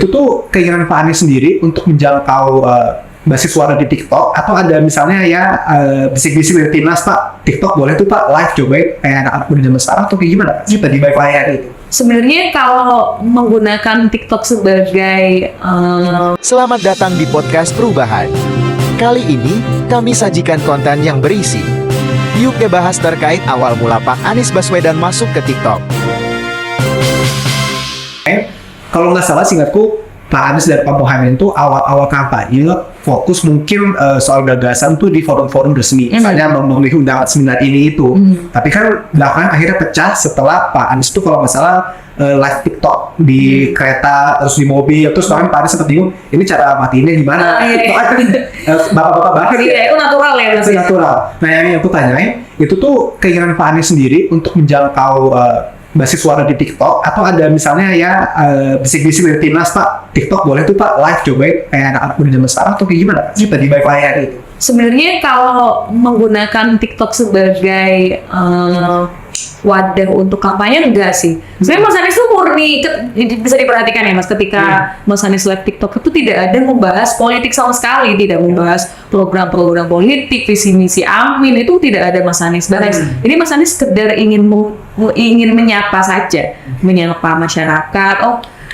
Itu tuh keinginan Pak Anies sendiri untuk menjangkau basis suara di TikTok, atau ada misalnya ya bisik-bisik dari Timnas, Pak, TikTok boleh tuh Pak live cobain kayak anak-anak muda zaman sekarang, atau kayak gimana sih di balik layar itu? Sebenarnya kalau menggunakan TikTok sebagai Selamat datang di podcast Perubahan. Kali ini kami sajikan konten yang berisi. Yuk kita bahas terkait awal mula Pak Anies Baswedan masuk ke TikTok. Kalau nggak salah singkatku, Pak Anies dan Pak Muhaimin itu awal-awal kampanye fokus mungkin soal gagasan tuh di forum-forum resmi, misalnya memenuhi undangan seminar ini itu. Tapi kan belakangan akhirnya pecah setelah Pak Anies tuh kalau nggak salah live TikTok di kereta, terus di mobil, terus Pak Anies sempat bingung, ini cara matiinnya gimana? Bapak-bapak banget ya, itu natural ya, itu natural. Nah yang aku tanyain, itu tuh keinginan Pak Anies sendiri untuk menjangkau basis suara di TikTok, atau ada misalnya ya bisik-bisik dari Timnas, Pak, TikTok boleh tuh Pak live cobain kayak anak-anak muda zaman sekarang, atau kayak gimana sih di balik layar itu? Sebenarnya kalau menggunakan TikTok sebagai wadah untuk kampanye enggak sih. Sebenarnya Mas Anies itu murni, bisa diperhatikan ya Mas, ketika Mas Anies live TikTok itu tidak ada membahas politik sama sekali, tidak membahas program-program politik, visi misi Amin, itu tidak ada Mas Anies bahas. Jadi Mas Anies sekedar ingin menyapa saja, menyapa masyarakat.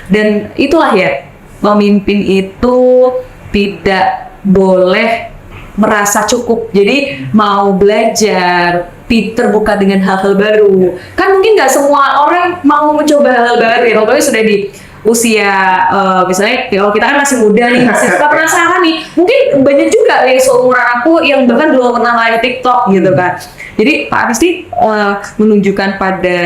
Dan itulah ya, pemimpin itu tidak boleh merasa cukup, jadi mau belajar, terbuka dengan hal-hal baru. Kan mungkin nggak semua orang mau mencoba hal-hal baru ya, apalagi sudah di usia misalnya kalau kita kan masih muda nih, masih suka penasaran nih, mungkin banyak juga yang seumuran aku yang bahkan belum pernah live TikTok gitu kan. Jadi Pak Anies menunjukkan pada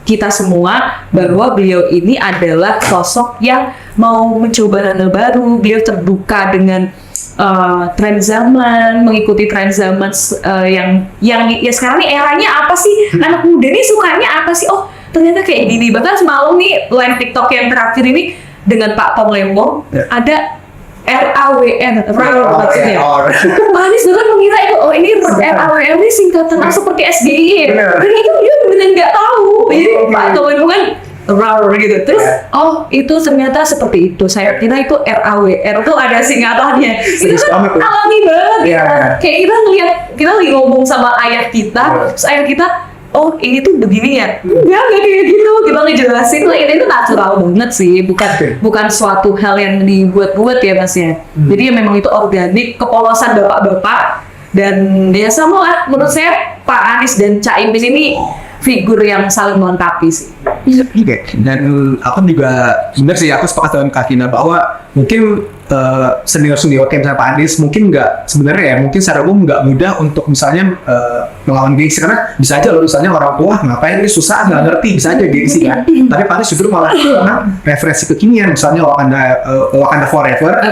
kita semua bahwa beliau ini adalah sosok yang mau mencoba hal baru. Beliau terbuka dengan tren zaman, mengikuti tren zaman yang ya sekarang nih eranya apa sih, anak muda nih sukanya apa sih, ternyata kayak gini. Bahkan semalam nih live TikTok yang terakhir ini dengan Pak Tom Lembong ada RAWN, maksudnya. Pak Anies bahkan mengira itu, ini RAWN ini singkatan seperti SBY. Dan itu dia benar nggak tahu. Jadi Pak Tom Lembong kan gitu. Terus itu ternyata seperti itu. Saya kira itu RAWR tuh ada singkatannya. Itu kan alami banget. Kayak kita ngeliat, kita lagi ngomong sama ayah kita, terus ayah kita, ini tuh begini ya. Enggak kayak gitu. Kita ngejelasin ini tuh natural banget sih, bukan suatu hal yang dibuat-buat ya Mas ya. Jadi ya memang itu organik, kepolosan bapak-bapak. Dan ya sama lah, menurut saya Pak Anies dan Caimin ini figur yang saling melengkapi sih. Dan aku juga benar sih, aku sepakat dengan Kak Kina bahwa mungkin senior-senior kayak misalnya Pak Anies mungkin nggak, sebenarnya ya mungkin secara umum nggak mudah untuk misalnya melawan gengsi, karena bisa aja loh misalnya orang tua ngapain ini susah, nggak ngerti, bisa aja gengsi kan. Tapi Pak Anies justru malah referensi kekinian, misalnya Wakanda Forever,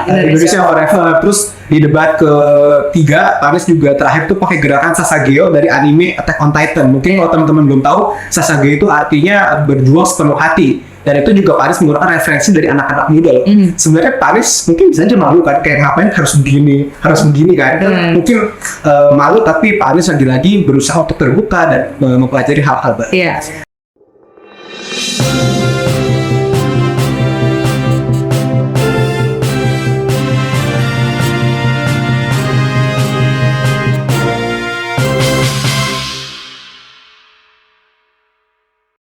Indonesia Forever. Terus di debat ketiga, Pak Anies juga terakhir tuh pakai gerakan Sasageo dari anime Attack on Titan. Mungkin kalau teman-teman belum tahu, Sasageo itu artinya berjuang sepenuh hati. Dan itu juga Pak Anies menggunakan referensi dari anak-anak muda loh. Sebenarnya Pak Anies mungkin bisa aja malu kan, kayak ngapain harus begini kan. Mungkin malu, tapi Pak Anies lagi-lagi berusaha untuk terbuka dan mempelajari hal-hal baru.